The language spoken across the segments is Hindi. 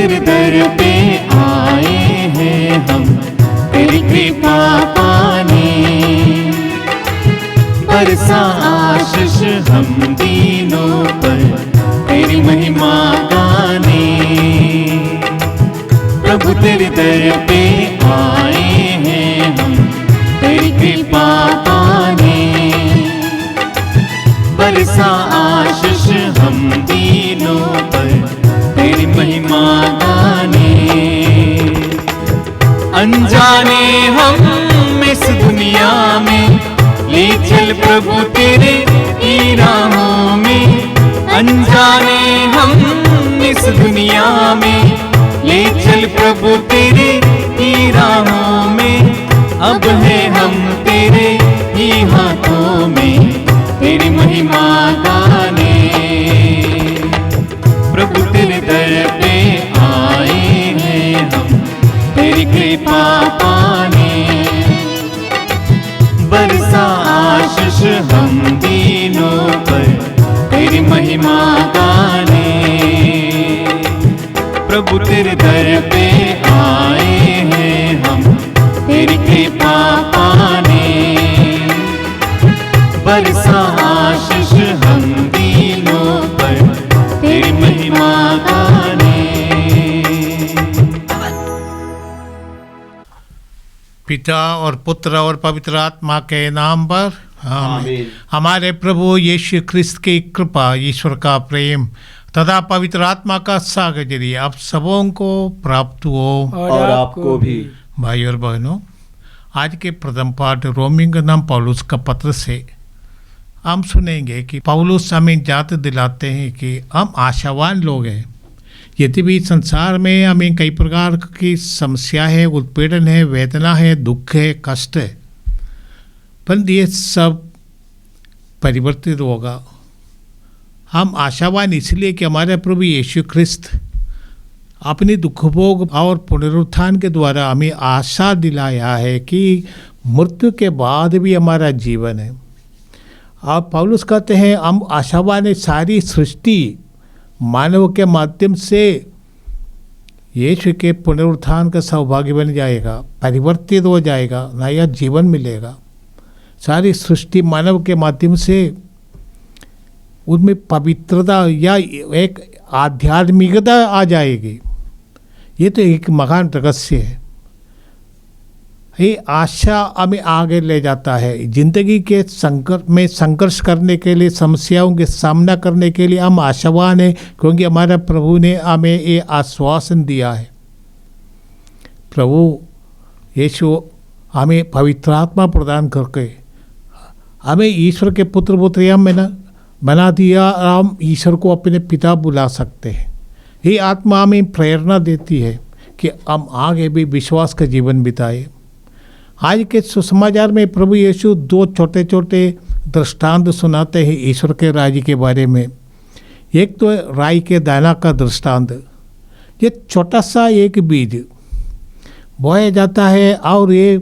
तेरे दर पे आए हैं हम तेरी कृपा पाने, बरसा आशीष हम दीनों पर तेरी महिमा गाने। प्रभु तेरे दर पे आए हैं हम तेरी कृपा पाने, बरसा आशीष हम दीनों पर तेरी महिमा गाने। अनजाने हम इस दुनिया में ले चल प्रभु तेरे ही राहों में, अनजाने हम इस दुनिया में ले चल प्रभु तेरे ही राहों में। अब है हम तेरे ही हाथों में तेरी महिमा गाने। प्रभु तेरे दर पे आए हैं हम तेरी कृपा पाने, बरसा आशीष हम दीनों पर तेरी महिमा गाने। प्रभु तेरे दर पे आए हैं हम तेरी कृपा पाने, बरसा आशीष हम दीनों पर तेरी महिमा गाने। पिता और पुत्र और पवित्र आत्मा के नाम पर आमीन। हमारे प्रभु यीशु ख्रिस्त की कृपा, ईश्वर का प्रेम तथा पवित्र आत्मा का सागजरी आप सबों को प्राप्त हो और आपको भी। भाई और बहनों, आज के प्रथम पाठ रोमियों के नाम पौलुस का पत्र से हम सुनेंगे कि पौलुस हमें याद दिलाते हैं कि हम आशावान लोग हैं। यदि भी संसार में हमें कई प्रकार की समस्या है, उत्पीड़न है, वेदना है, दुख है, कष्ट है, पर ये सब परिवर्तित होगा। हम आशावान इसलिए कि हमारे प्रभु यीशु ख्रिस्त अपनी दुखभोग और पुनरुत्थान के द्वारा हमें आशा दिलाया है कि मृत्यु के बाद भी हमारा जीवन है। आप पौलुस कहते हैं हम आशावान, सारी सृष्टि मानव के माध्यम से यीशु के पुनरुत्थान का सौभाग्य बन जाएगा, परिवर्तित हो जाएगा, नया जीवन मिलेगा। सारी सृष्टि मानव के माध्यम से उनमें पवित्रता या एक आध्यात्मिकता आ जाएगी। ये तो एक महान रहस्य है। ये आशा हमें आगे ले जाता है। जिंदगी के संघर्ष करने के लिए, समस्याओं के सामना करने के लिए हम आशावान हैं, क्योंकि हमारा प्रभु ने हमें ये आश्वासन दिया है। प्रभु यीशु हमें पवित्र आत्मा प्रदान करके हमें ईश्वर के पुत्र पुत्रियां बना दिया। हम ईश्वर को अपने पिता बुला सकते हैं। ये आत्मा हमें प्रेरणा देती है कि हम आगे भी विश्वास का जीवन बिताए। आज के सुसमाचार में प्रभु यीशु दो छोटे छोटे दृष्टांत सुनाते हैं ईश्वर के राज्य के बारे में। एक तो राई के दाना का दृष्टांत। ये छोटा सा एक बीज बोया जाता है और ये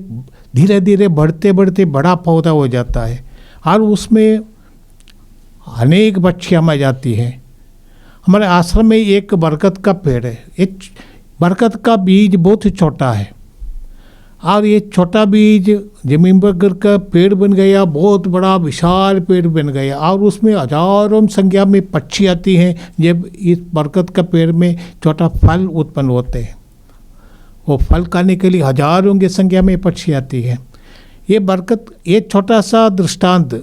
धीरे धीरे बढ़ते बढ़ते बड़ा पौधा हो जाता है और उसमें अनेक बच्चियाँ आ जाती हैं। हमारे आश्रम में एक बरगद का पेड़ है। एक बरगद का बीज बहुत छोटा है और ये छोटा बीज जमीन पर गिर कर पेड़ बन गया, बहुत बड़ा विशाल पेड़ बन गया और उसमें हजारों संख्या में पक्षी आती हैं जब इस बरगद का पेड़ में छोटा फल उत्पन्न होते हैं। वो फल खाने के लिए हजारों की संख्या में पक्षी आती हैं। ये बरगद, ये छोटा सा दृष्टांत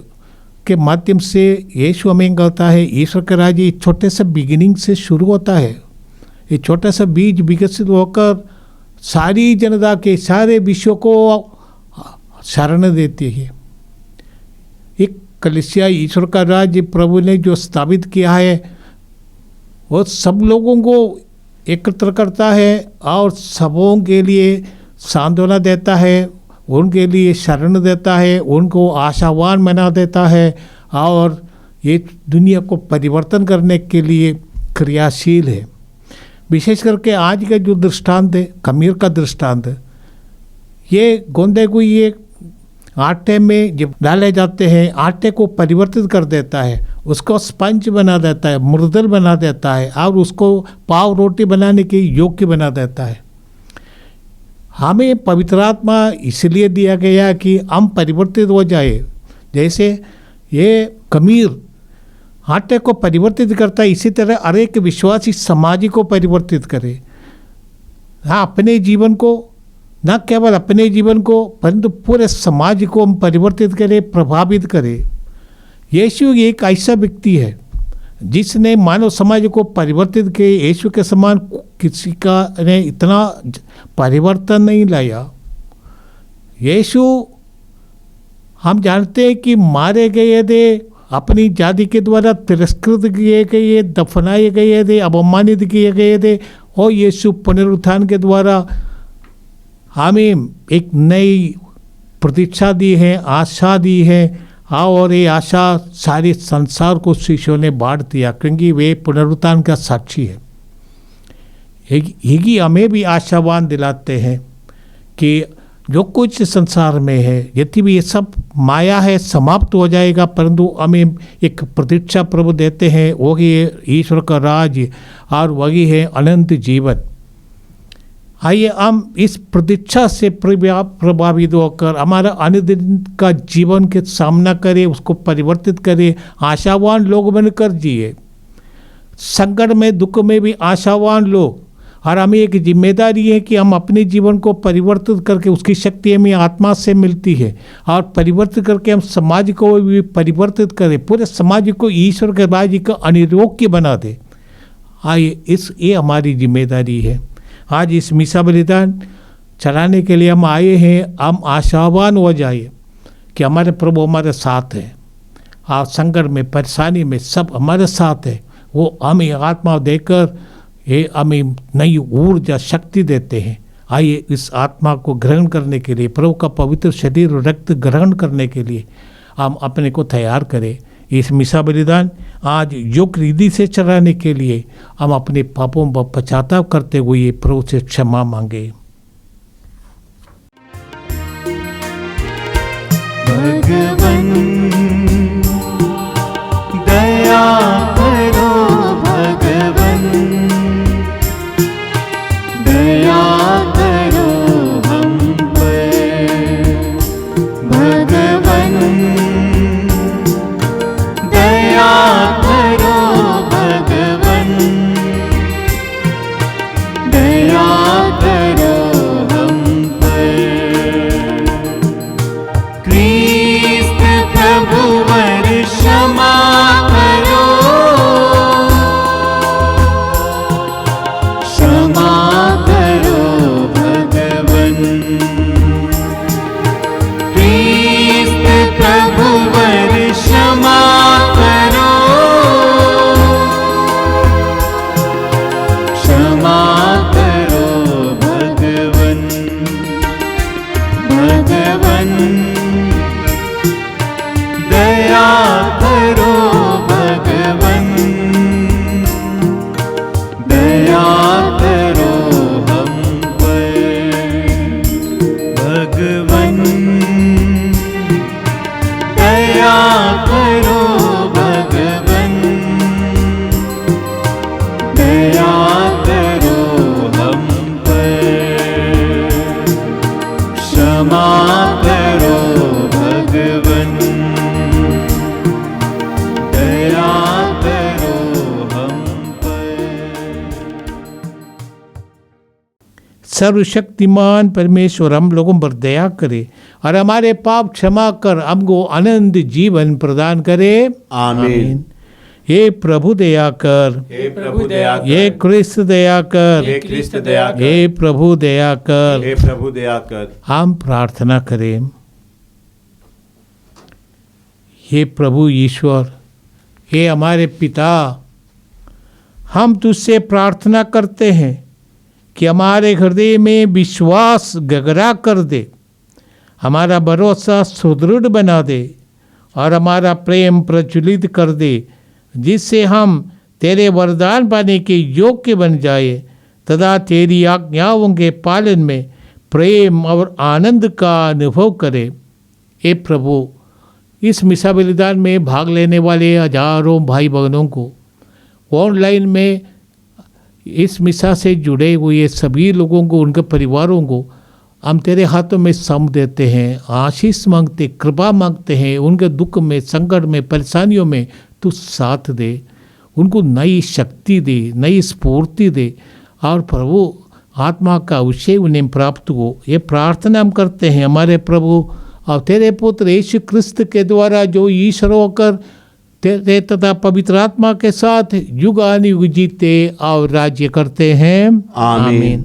के माध्यम से यीशु हमें कहता है ईश्वर का राज्य छोटे से बिगिनिंग से शुरू होता है। ये छोटा सा बीज विकसित होकर सारी जनता के सारे विश्व को शरण देती है। एक कलीसिया, ईश्वर का राज्य प्रभु ने जो स्थापित किया है वो सब लोगों को एकत्र करता है और सबों के लिए सांत्वना देता है, उनके लिए शरण देता है, उनको आशावान बना देता है और ये दुनिया को परिवर्तन करने के लिए क्रियाशील है। विशेष करके आज का जो दृष्टांत है, खमीर का दृष्टांत, ये गोंदे को ये आटे में जब डाले जाते हैं आटे को परिवर्तित कर देता है उसको स्पंज बना देता है, मुर्दल बना देता है और उसको पाव रोटी बनाने के योग्य बना देता है। हमें पवित्र आत्मा इसलिए दिया गया कि हम परिवर्तित हो जाए। जैसे ये खमीर आटे को परिवर्तित करता है, इसी तरह हर एक विश्वासी समाज को परिवर्तित करे। हाँ, अपने जीवन को, न केवल अपने जीवन को परंतु पूरे समाज को हम परिवर्तित करें, प्रभावित करें। यीशु एक ऐसा व्यक्ति है जिसने मानव समाज को परिवर्तित किया। यीशु के समान किसी का ने इतना परिवर्तन नहीं लाया। यीशु हम जानते हैं कि मारे गए थे, अपनी जाति के द्वारा तिरस्कृत किए गए, दफनाए गए थे, अपमानित किए गए थे, और यीशु पुनरुत्थान के द्वारा हमें एक नई प्रतीक्षा दी है, आशा दी है। और ये आशा सारे संसार को शिष्यों ने बांट दिया, क्योंकि वे पुनरुत्थान का साक्षी है। यही हमें भी आशावान दिलाते हैं कि जो कुछ संसार में है, यदि भी ये सब माया है, समाप्त हो जाएगा, परंतु हमें एक प्रतीक्षा प्रभु देते हैं, वही है ईश्वर का राज और वही है अनंत जीवन। आइए हम इस प्रतीक्षा से प्रभावित होकर हमारा अनुदिन का जीवन के सामना करें, उसको परिवर्तित करें, आशावान लोग बनकर जिए। संकट में, दुख में भी आशावान लोग। और हमें एक जिम्मेदारी है कि हम अपने जीवन को परिवर्तित करके, उसकी शक्ति हमें आत्मा से मिलती है, और परिवर्तित करके हम समाज को भी परिवर्तित करें, पूरे समाज को ईश्वर के राज्य का अनिरोग्य बना दे। आइए ये हमारी जिम्मेदारी है। आज इस मिसा बलिदान चलाने के लिए हम आए हैं। हम आशावान हो जाए कि हमारे प्रभु हमारे साथ हैं, और संकट में, परेशानी में सब हमारे साथ है। वो हमें आत्मा देकर ये हमें नई ऊर्जा, शक्ति देते हैं। आइए इस आत्मा को ग्रहण करने के लिए, प्रभु का पवित्र शरीर और रक्त ग्रहण करने के लिए हम अपने को तैयार करें। इस मिसा बलिदान आज योग्य रीति से चलाने के लिए हम अपने पापों पर पश्चाताप करते हुए प्रभु से क्षमा मांगे। भगवन दया करो, भगवन दया करो हम पर। भगवन दया करो, भगवन दया करो हम पर। क्रिस्त प्रभुवर क्षमा करो, क्षमा करो भगवन। क्रिस्त प्रभुवर क्षमा करो, क्षमा करो भगवन। भगवन दया करो, भगवन दया करो हम पर। भगवन दया करो, भगवन दया करो हम पर। क्षमा करो भगवन, दया करो हम पर। सर्वशक्तिमान परमेश्वर हम लोगों पर दया करे और हमारे पाप क्षमा कर हमको अनंत जीवन प्रदान करे। आमीन। हे प्रभु दया कर, हे प्रभु दया कर, हे क्रिस्त दया कर, हे क्रिस्त दया कर, हे प्रभु दया कर। हे प्रभु दया कर। हम प्रार्थना करें। हे प्रभु ईश्वर, हे हमारे पिता, हम तुझसे प्रार्थना करते हैं कि हमारे हृदय में विश्वास गगरा कर दे, हमारा भरोसा सुदृढ़ बना दे और हमारा प्रेम प्रज्वलित कर दे, जिससे हम तेरे वरदान पाने के योग्य बन जाए तथा तेरी आज्ञाओं के पालन में प्रेम और आनंद का अनुभव करें। हे प्रभु, इस मिसा बलिदान में भाग लेने वाले हजारों भाई बहनों को, ऑनलाइन में इस मिसा से जुड़े हुए सभी लोगों को, उनके परिवारों को हम तेरे हाथों में सौंप देते हैं। आशीष मांगते, कृपा मांगते हैं। उनके दुख में, संकट में, परेशानियों में तू साथ दे, उनको नई शक्ति दे, नई स्फूर्ति दे, और प्रभु आत्मा का अभिषेक उन्हें प्राप्त हो। ये प्रार्थना हम करते हैं हमारे प्रभु और तेरे पुत्र यीशु क्रिस्त के द्वारा, जो ईश्वर होकर तेरे तथा पवित्र आत्मा के साथ युगानुयुग जीते और राज्य करते हैं। आमीन।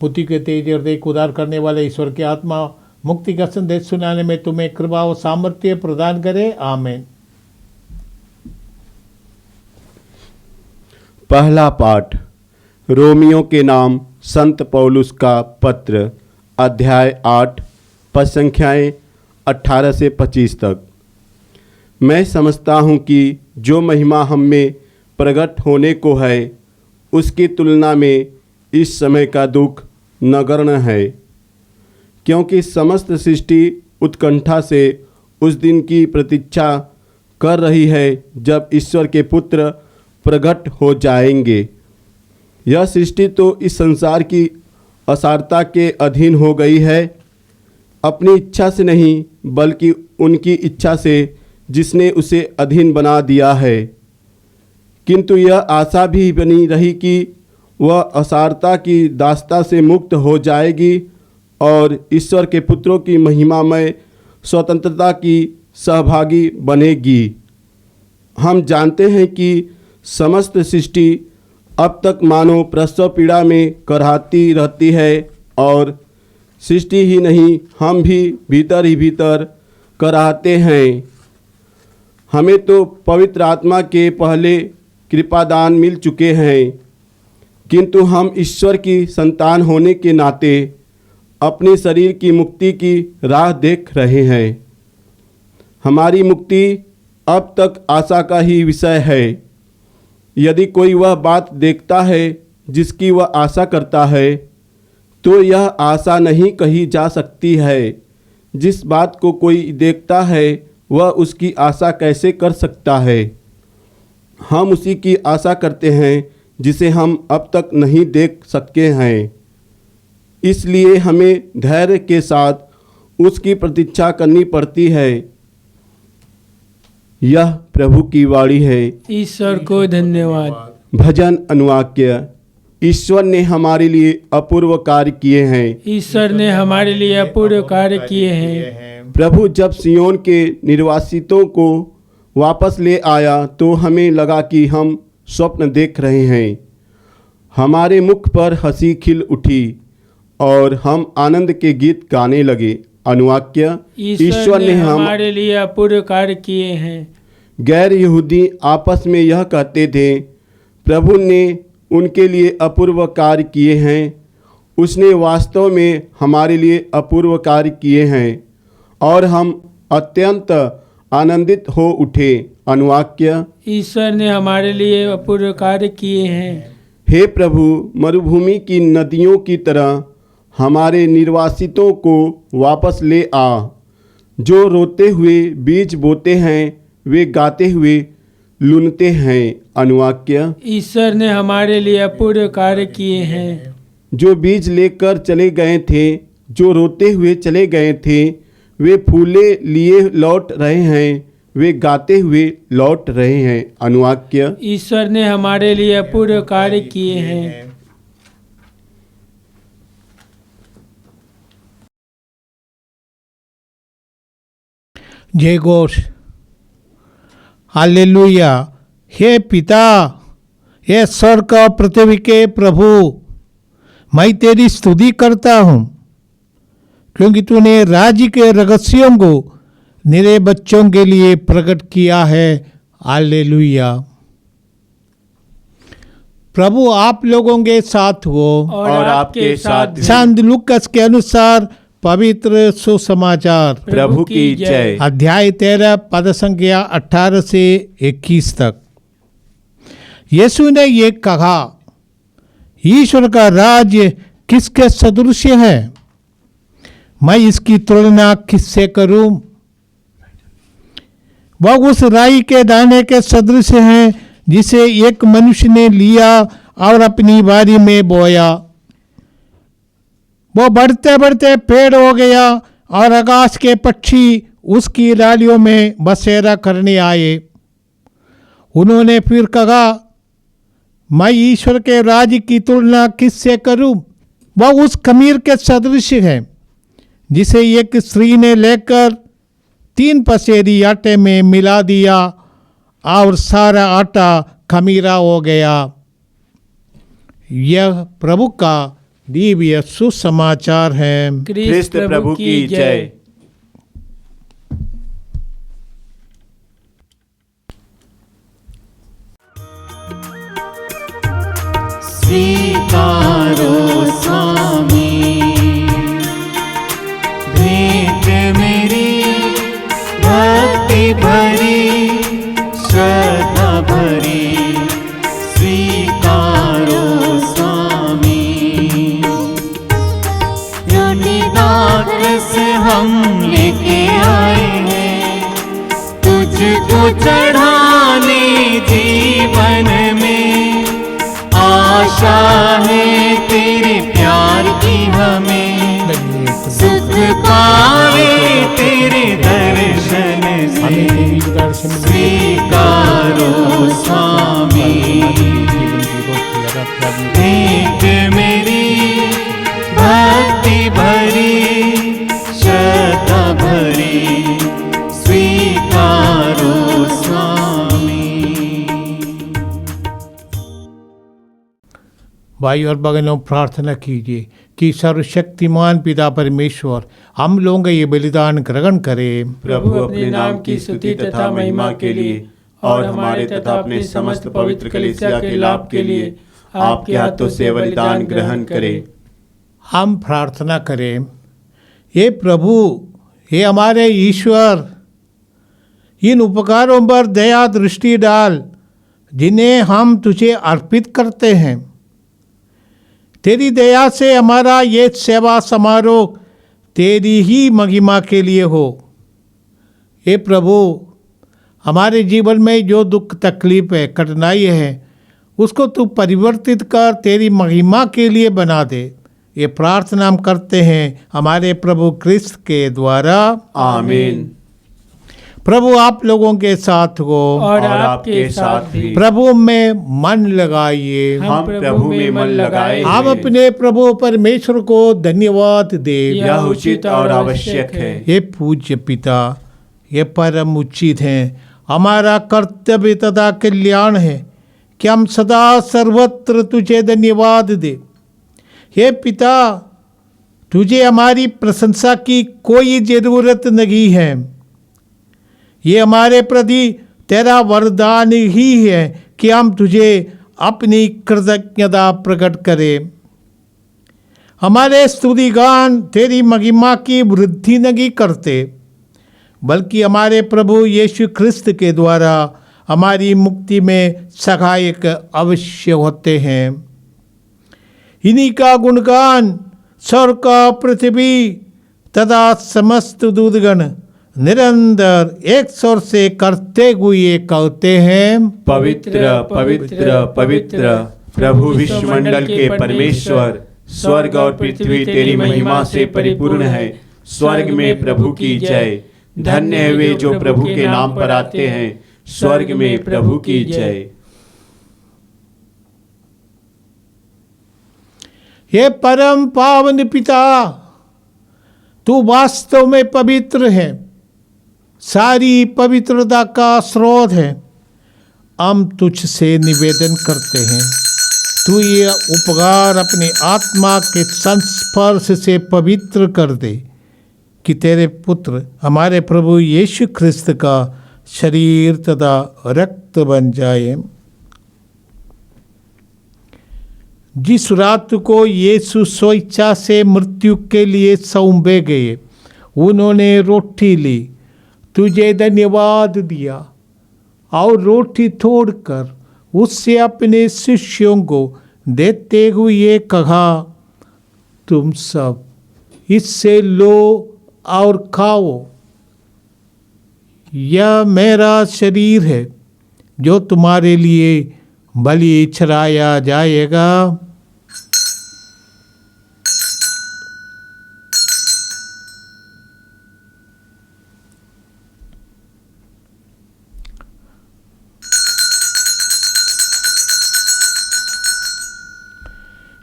बुद्धि के तेज हृदय को उदार करने वाले ईश्वर की आत्मा मुक्ति का संदेश सुनाने में तुम्हें कृपा और सामर्थ्य प्रदान करे। आमीन। पहला पाठ रोमियो के नाम संत पौलुस का पत्र, अध्याय 8, पद संख्याएं 18 से 25 तक। मैं समझता हूँ कि जो महिमा हम में प्रकट होने को है, उसकी तुलना में इस समय का दुख नगण्य है, क्योंकि समस्त सृष्टि उत्कंठा से उस दिन की प्रतीक्षा कर रही है जब ईश्वर के पुत्र प्रकट हो जाएंगे। यह सृष्टि तो इस संसार की असारता के अधीन हो गई है, अपनी इच्छा से नहीं बल्कि उनकी इच्छा से जिसने उसे अधीन बना दिया है। किंतु यह आशा भी बनी रही कि वह असारता की दास्ता से मुक्त हो जाएगी और ईश्वर के पुत्रों की महिमामय स्वतंत्रता की सहभागी बनेगी। हम जानते हैं कि समस्त सृष्टि अब तक मानो प्रसव पीड़ा में कराहती रहती है, और सृष्टि ही नहीं, हम भी भीतर ही भीतर कराहते हैं। हमें तो पवित्र आत्मा के पहले कृपादान मिल चुके हैं, किंतु हम ईश्वर की संतान होने के नाते अपने शरीर की मुक्ति की राह देख रहे हैं। हमारी मुक्ति अब तक आशा का ही विषय है। यदि कोई वह बात देखता है जिसकी वह आशा करता है, तो यह आशा नहीं कही जा सकती है। जिस बात को कोई देखता है वह उसकी आशा कैसे कर सकता है। हम उसी की आशा करते हैं जिसे हम अब तक नहीं देख सके हैं। इसलिए हमें धैर्य के साथ उसकी प्रतीक्षा करनी पड़ती है। यह प्रभु की वाणी है। ईश्वर को धन्यवाद। भजन अनुवाक्य। ईश्वर ने हमारे लिए अपूर्व कार्य किए हैं। ईश्वर ने हमारे लिए अपूर्व कार्य किए हैं। प्रभु जब सियोन के निर्वासितों को वापस ले आया तो हमें लगा कि हम स्वप्न देख रहे हैं। हमारे मुख पर हंसी खिल उठी और हम आनंद के गीत गाने लगे। अनुवाक्य। ईश्वर ने हमारे लिए अपूर्व कार्य किए हैं। गैर यहूदी आपस में यह कहते थे, प्रभु ने उनके लिए अपूर्व कार्य किए हैं। उसने वास्तव में हमारे लिए अपूर्व कार्य किए हैं और हम अत्यंत आनंदित हो उठे। अनुवाक्य। ईश्वर ने हमारे लिए अपूर्व कार्य किए हैं। हे प्रभु, मरुभूमि की नदियों की तरह हमारे निर्वासितों को वापस ले आ। जो रोते हुए बीज बोते हैं वे गाते हुए लुनते हैं। अनुवाक्य। ईश्वर ने हमारे लिए अपूर्व कार्य किए हैं। जो बीज लेकर चले गए थे, जो रोते हुए चले गए थे, वे फूले लिए लौट रहे हैं, वे गाते हुए लौट रहे हैं। अनुवाक्य। ईश्वर ने हमारे लिए अपूर्व कार्य किए हैं। जय घोष। हालेलुया। हे पिता, हे स्वर्ग और पृथ्वी के प्रभु, मैं तेरी स्तुति करता हूँ क्योंकि तूने राज्य के रहस्यों को निरे बच्चों के लिए प्रकट किया है। हालेलुया। प्रभु आप लोगों के साथ हो और आपके साथ भी। संत लूकास के अनुसार पवित्र सुसमाचार। प्रभु की जय। अध्याय 13 पद संख्या 18 से 21 तक। यीशु ने ये कहा, ईश्वर का राज्य किसके सदृश है? मैं इसकी तुलना किससे करूं? वह उस राई के दाने के सदृश है जिसे एक मनुष्य ने लिया और अपनी बारी में बोया। वो बढ़ते बढ़ते पेड़ हो गया और आकाश के पक्षी उसकी डालियों में बसेरा करने आए। उन्होंने फिर कहा, मैं ईश्वर के राज्य की तुलना किससे करूं? वह उस खमीर के सदृश है जिसे एक स्त्री ने लेकर 3 पसेरी आटे में मिला दिया और सारा आटा खमीरा हो गया। यह प्रभु का दिव्य सुसमाचार है। क्रिस्त प्रभु की जय। स्वीकारो स्वामी भेंट मेरी भक्ति भरी श्रद्धा भरी। स्वीकारो स्वामी योनिदास से हम लेके आए हैं तुझको चढ़ाने। जीवन में आशा है तेरे प्यार की हमें, सुख पावे तेरे दर्शन से। स्वीकारो स्वामी भेंट मेरी भक्ति भरी श्रद्धा भरी। स्वीकारो स्वामी। भाई और बहनों, प्रार्थना कीजिए कि सर्वशक्तिमान पिता परमेश्वर हम लोगों का ये बलिदान ग्रहण करे। प्रभु अपने नाम की स्तुति तथा महिमा के लिए और हमारे तथा अपने समस्त पवित्र कलीसिया के लाभ के लिए आपके हाथों से बलिदान ग्रहण करे। हम प्रार्थना करें, हे प्रभु, हे हमारे ईश्वर, इन उपकारों पर दया दृष्टि डाल जिन्हें हम तुझे अर्पित करते हैं। तेरी दया से हमारा ये सेवा समारोह तेरी ही महिमा के लिए हो। हे प्रभु, हमारे जीवन में जो दुख तकलीफ है, कठिनाई है, उसको तू परिवर्तित कर तेरी महिमा के लिए बना दे। ये प्रार्थना हम करते हैं हमारे प्रभु क्रिस्त के द्वारा। आमीन। प्रभु आप लोगों के साथ हो और आपके साथ भी। प्रभु में मन लगाइए। हम प्रभु में मन लगाए। हम अपने प्रभु परमेश्वर को धन्यवाद दे। यह उचित और आवश्यक है। ये पूज्य पिता, ये परम उचित है, हमारा कर्तव्य तथा कल्याण है कि हम सदा सर्वत्र तुझे धन्यवाद दे। हे पिता, तुझे हमारी प्रशंसा की कोई जरूरत नहीं है। ये हमारे प्रति तेरा वरदान ही है कि हम तुझे अपनी कृतज्ञता प्रकट करें। हमारे स्तुति गान तेरी महिमा की वृद्धि नहीं करते, बल्कि हमारे प्रभु यीशु ख्रिस्त के द्वारा हमारी मुक्ति में सहायक अवश्य होते हैं। इन्हीं का गुणगान स्वर्ग, पृथ्वी तथा समस्त दूतगण निरंतर एक स्वर से करते हुए कहते हैं, पवित्र पवित्र पवित्र प्रभु विश्वमंडल के परमेश्वर। स्वर्ग और पृथ्वी तेरी महिमा से परिपूर्ण है। स्वर्ग में प्रभु की जय। धन्य है वे जो प्रभु के नाम पर आते हैं। स्वर्ग में प्रभु की जय। हे परम पावन पिता, तू वास्तव में पवित्र है, सारी पवित्रता का स्रोत है। हम तुझसे निवेदन करते हैं, तू ये उपकार अपने आत्मा के संस्पर्श से पवित्र कर दे कि तेरे पुत्र हमारे प्रभु यीशु ख्रिस्त का शरीर तथा रक्त बन जाए। जिस रात को यीशु स्वेच्छा से मृत्यु के लिए सौंपे गए, उन्होंने रोटी ली, तुझे धन्यवाद दिया और रोटी तोड़कर उससे अपने शिष्यों को देते हुए कहा, तुम सब इससे लो और खाओ, यह मेरा शरीर है जो तुम्हारे लिए बलि चढ़ाया जाएगा।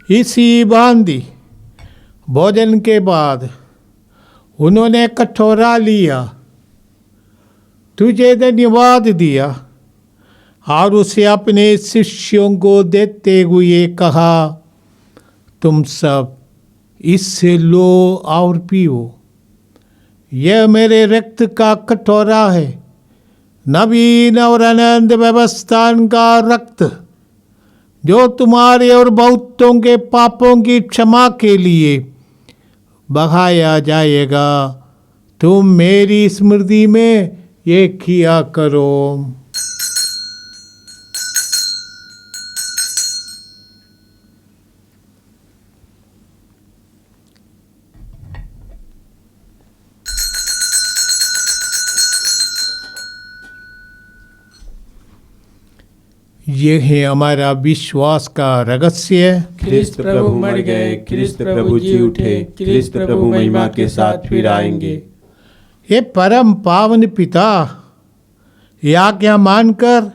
इसी भांति भोजन के बाद उन्होंने कटोरा लिया, तुझे धन्यवाद दिया और उसे अपने शिष्यों को देते हुए कहा, तुम सब इससे लो और पियो, यह मेरे रक्त का कटोरा है, नवीन और अनंत व्यवस्था का रक्त, जो तुम्हारे और बहुतों के पापों की क्षमा के लिए बहाया जाएगा। तुम मेरी स्मृति में ये किया करो। ये है हमारा विश्वास का रहस्य। ख्रिस्त प्रभु मर गए, ख्रिस्त प्रभु जी उठे, ख्रिस्त प्रभु महिमा के साथ फिर आएंगे। हे परम पावन पिता, ये आज्ञा मानकर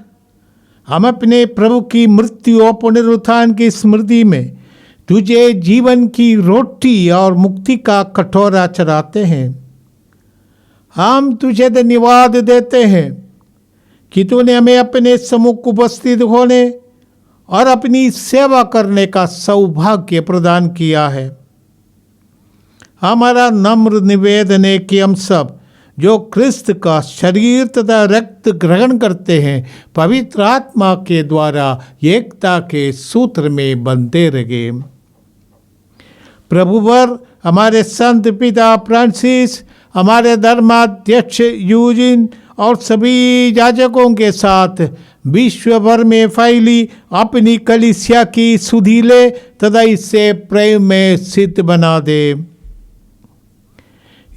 हम अपने प्रभु की मृत्यु और पुनरुत्थान की स्मृति में तुझे जीवन की रोटी और मुक्ति का कटोरा चढ़ाते हैं। हम तुझे धन्यवाद देते हैं कि तूने हमें अपने सम्मुख उपस्थित होने और अपनी सेवा करने का सौभाग्य प्रदान किया है। हमारा नम्र निवेदन है कि हम सब जो ख्रिस्त का शरीर तथा रक्त ग्रहण करते हैं, पवित्र आत्मा के द्वारा एकता के सूत्र में बंधे रहे। प्रभुवर हमारे संत पिता फ्रांसिस, हमारे धर्माध्यक्ष यूजिन और सभी याजकों के साथ विश्व भर में फैली अपनी कलीसिया की सुधि ले तथा इसे प्रेम में सिद्ध बना दे।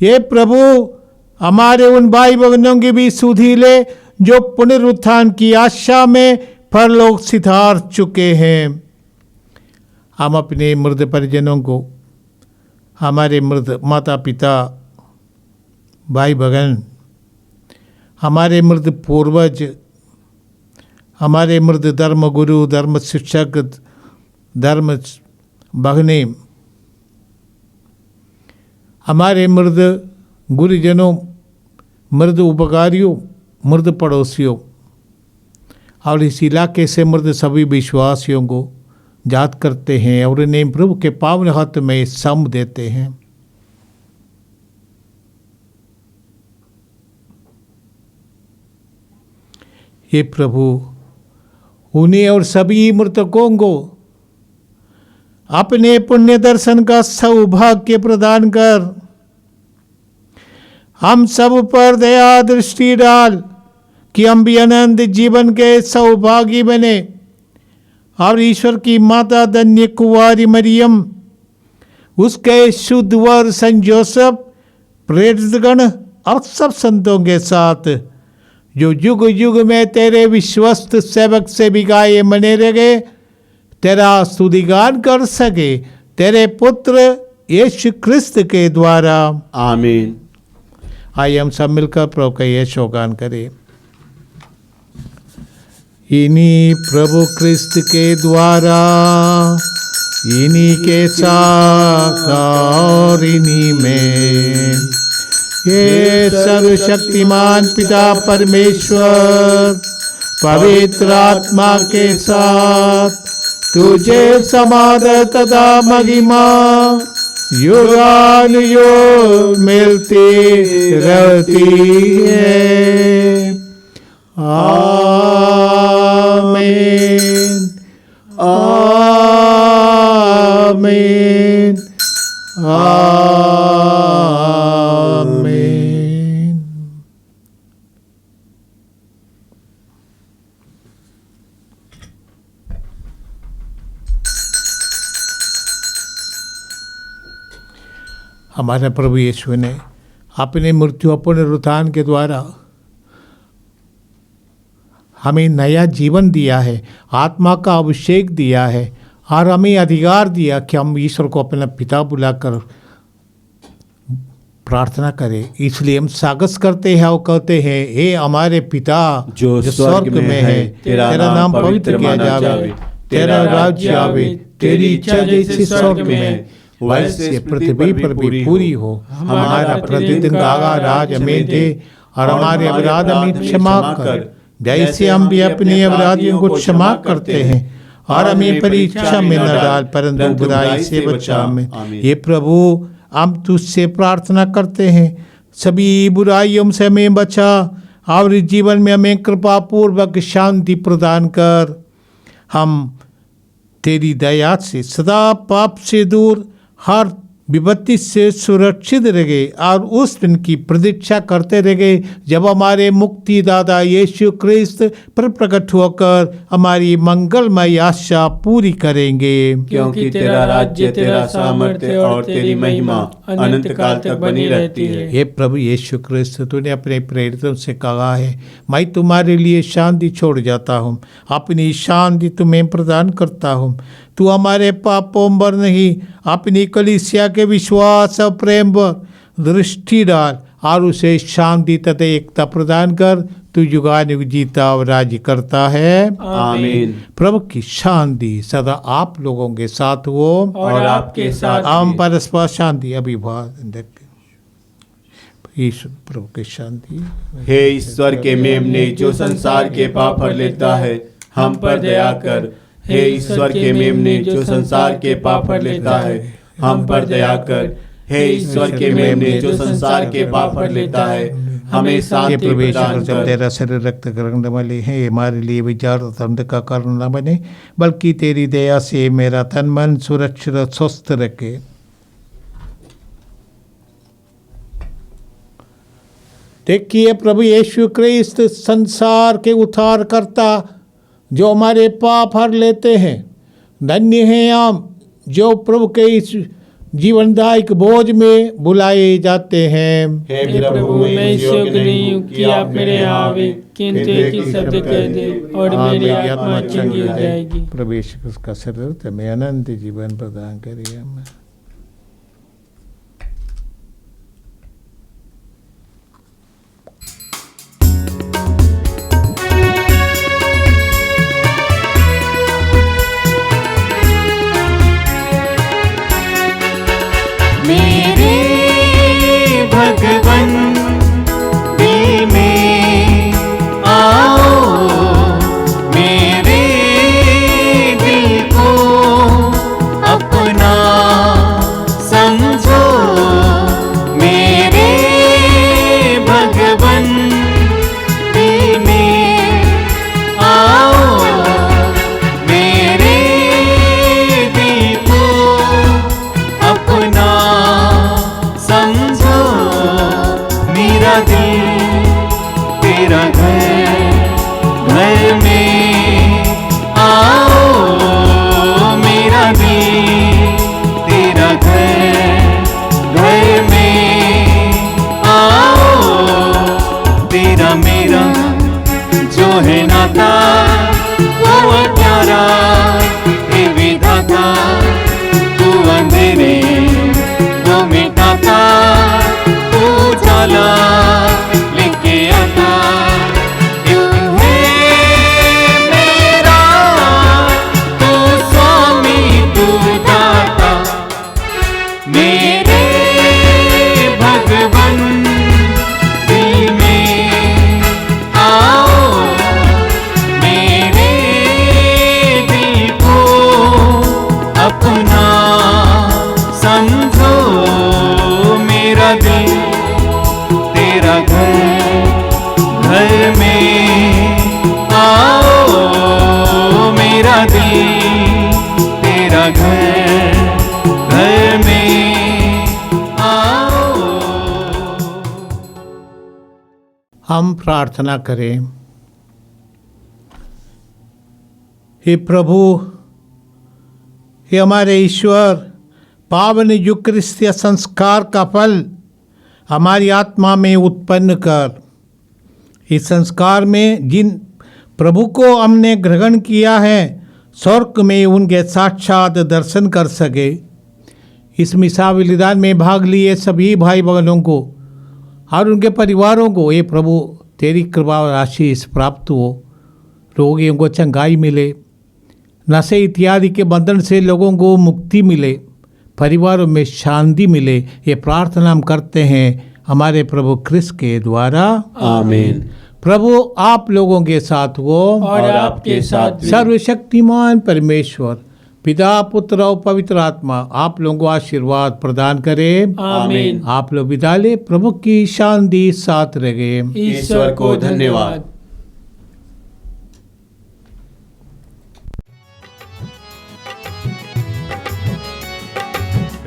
ये प्रभु हमारे उन भाई बहनों की भी सुधि ले जो पुनरुत्थान की आशा में परलोक सिधार चुके हैं। हम अपने मृत परिजनों को, हमारे मृत माता पिता, भाई बहन, हमारे मृत पूर्वज, हमारे मृत धर्म गुरु, धर्म शिक्षक, धर्म बहने, हमारे मृत गुरुजनों, मृत उपकारियों, मृत पड़ोसियों और इस इलाके से मृत सभी विश्वासियों को याद करते हैं और इन्हें प्रभु के पावन हाथ में सौंप देते हैं। हे प्रभु, उन्हें और सभी मृतकों को अपने पुण्य दर्शन का सौभाग्य प्रदान कर हम सब पर दया दृष्टि डाल कि हम भी अनंत जीवन के सौभागी बने और ईश्वर की माता धन्य कुंवारी मरियम, उसके शुद्ध वर संत जोसेफ, प्रेरितगण और सब संतों के साथ जो युग युग में तेरे विश्वस्त सेवक से बिगाए मने रहे, तेरा स्तुतिगान कर सके, तेरे पुत्र यीशु क्रिस्त के द्वारा। आमीन। आइए हम सब मिलकर प्रभु का ये शोगान करें। इन्हीं प्रभु क्रिस्त के द्वारा, इन्हीं के साथ और इन्हीं में ये सर्वशक्तिमान पिता परमेश्वर पवित्र आत्मा के साथ तुझे समादर तथा महिमा युगानुयुग मिलती रहती है। आमीन, आमीन, आमीन। हमारे प्रभु यीशु ने अपने मृत्यु और पुनरुत्थान के द्वारा हमें नया जीवन दिया है, आत्मा का अभिषेक दिया है और हमें अधिकार दिया कि हम ईश्वर को अपना पिता बुलाकर प्रार्थना करें। इसलिए हम सागस करते हैं और कहते हैं, हे हमारे पिता जो स्वर्ग में है, तेरा नाम पवित्र किया जावे, तेरा राज्य आवे, तेरी इच्छा जैसे स्वर्ग में है वैसे पृथ्वी पर भी पूरी हो। हमारा प्रतिदिन का आहार हमें दे और हमारे अपराध हमें क्षमा कर, जैसे हम भी अपने अपराधियों को क्षमा करते हैं, और हमें परीक्षा में न डाल परंतु बुराई से बचा हमें। ये प्रभु हम तुझसे प्रार्थना करते हैं, सभी बुराइयों से हमें बचा और इस जीवन में हमें कृपा पूर्वक शांति प्रदान कर। हम तेरी दया से सदा पाप से दूर, हर विपत्ति से सुरक्षित रहे और उस दिन की प्रतीक्षा करते रहे जब हमारे मुक्तिदाता यीशु क्रिस्त पर प्रकट होकर हमारी मंगलमय आशा पूरी करेंगे। क्योंकि तेरा राज्य, तेरा सामर्थ्य और तेरी महिमा अनंत काल तक बनी रहती है। हे प्रभु यीशु क्रिस्त, तूने अपने प्रेरितों से कहा है, मैं तुम्हारे लिए शांति छोड़ जाता हूँ, अपनी शांति तुम्हें प्रदान करता हूँ। तू हमारे पापों पर नहीं, अपनी कलीसिया के विश्वास और प्रेम पर दृष्टि डाल और उसे शांति तथा एकता प्रदान कर। तू युगानुग जीता और राज्य करता है, आमीन। प्रभु की शांति सदा आप लोगों के साथ हो और आपके साथ हम भी। परस्पर शांति अभिवादन। ईश्वर प्रभु की शांति। हे ईश्वर के मेमने जो संसार के पाप हर लेता है, हम पर दया कर। हे ईश्वर के मेमने जो संसार के पाप हर लेता है, हम पर दया कर। हे ईश्वर के मेमने जो संसार के पाप हर लेता है, हमें शांति प्रदान जब कर। तेरा शरीर रक्त ग्रहण वाले हैं, हमारे लिए विचार दंड का कारण न बने, बल्कि तेरी दया से मेरा तन मन सुरक्षित और स्वस्थ रखे। देखिए प्रभु यीशु क्रिस्त संसार के उद्धारकर्ता जो हमारे पाप हर लेते हैं। धन्य हैं हम जो प्रभु के इस जीवनदायक बोझ में बुलाए जाते हैं। हे प्रभु, मैं इस योग्य नहीं हूँ कि आप मेरे यहाँ आवे, किंतु एक ही शब्द कह दे और मेरी आत्मा चंगी हो जाएगी। प्रभु यीशु क्रिस्त का शरीर तुम्हें अनंत जीवन प्रदान करे। आमीन। मेरे भगवन दिल में आओ, मेरे दिल को अपना समझो। मेरे भगवन दिल में आओ, मेरे दिल को अपना समझो। मेरा दिल तेरा घर, घर में आओ। मेरा दिल तेरा घर, घर में आओ। तेरा मेरा जो है नाता वो प्यारा हे विधाता। तू अंधेरे वो मिटाता, तू उजाला लेके आता। एक है मेरा तू स्वामी, तू दाता। मेरे भगवन दिल में आओ, मेरे दिल को अपना समझो। मेरा दिल तेरा घर, घर में आओ। मेरा दिल तेरा घर, घर में आओ। हम प्रार्थना करें। हे प्रभु, हे हमारे ईश्वर, पावन यूकरिस्तीय संस्कार का फल हमारी आत्मा में उत्पन्न कर। इस संस्कार में जिन प्रभु को हमने ग्रहण किया है, स्वर्ग में उनके साक्षात दर्शन कर सके। इस मिसा बलिदान में भाग लिए सभी भाई बहनों को और उनके परिवारों को ये प्रभु तेरी कृपा और आशीष प्राप्त हो। रोगियों को चंगाई मिले, नशे इत्यादि के बंधन से लोगों को मुक्ति मिले, परिवारों में शांति मिले। ये प्रार्थना हम करते हैं हमारे प्रभु क्रिस्त के द्वारा, आमीन। प्रभु आप लोगों के साथ हो और आपके साथ भी। सर्वशक्तिमान परमेश्वर पिता पुत्र और पवित्र आत्मा आप लोगों को आशीर्वाद प्रदान करे। आमीन। आप लोग विदा ले, प्रभु की शांति साथ रहे। ईश्वर को धन्यवाद।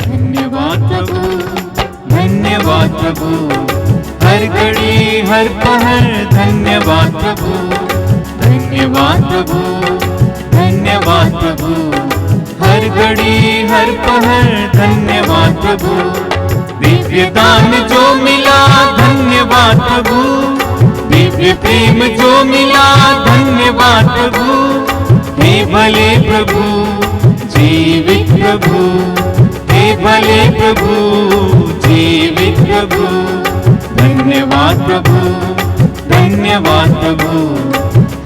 धन्यवाद प्रभु, धन्यवाद प्रभु, हर घड़ी हर पहर धन्यवाद प्रभु, धन्यवाद प्रभु, धन्यवाद प्रभु, हर घड़ी हर पहर धन्यवाद प्रभु, दिव्य दान जो मिला धन्यवाद प्रभु, दिव्य प्रेम जो मिला धन्यवाद प्रभु, हे भले प्रभु, जीवित प्रभु, हे भले प्रभु, जीवित प्रभु, धन्यवाद प्रभु, धन्यवाद प्रभु,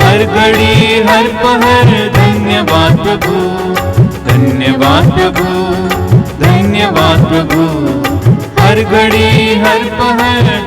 हर घड़ी हर पहर धन्यवाद प्रभु, धन्यवाद प्रभु, धन्यवाद प्रभु, हर घड़ी हर पहर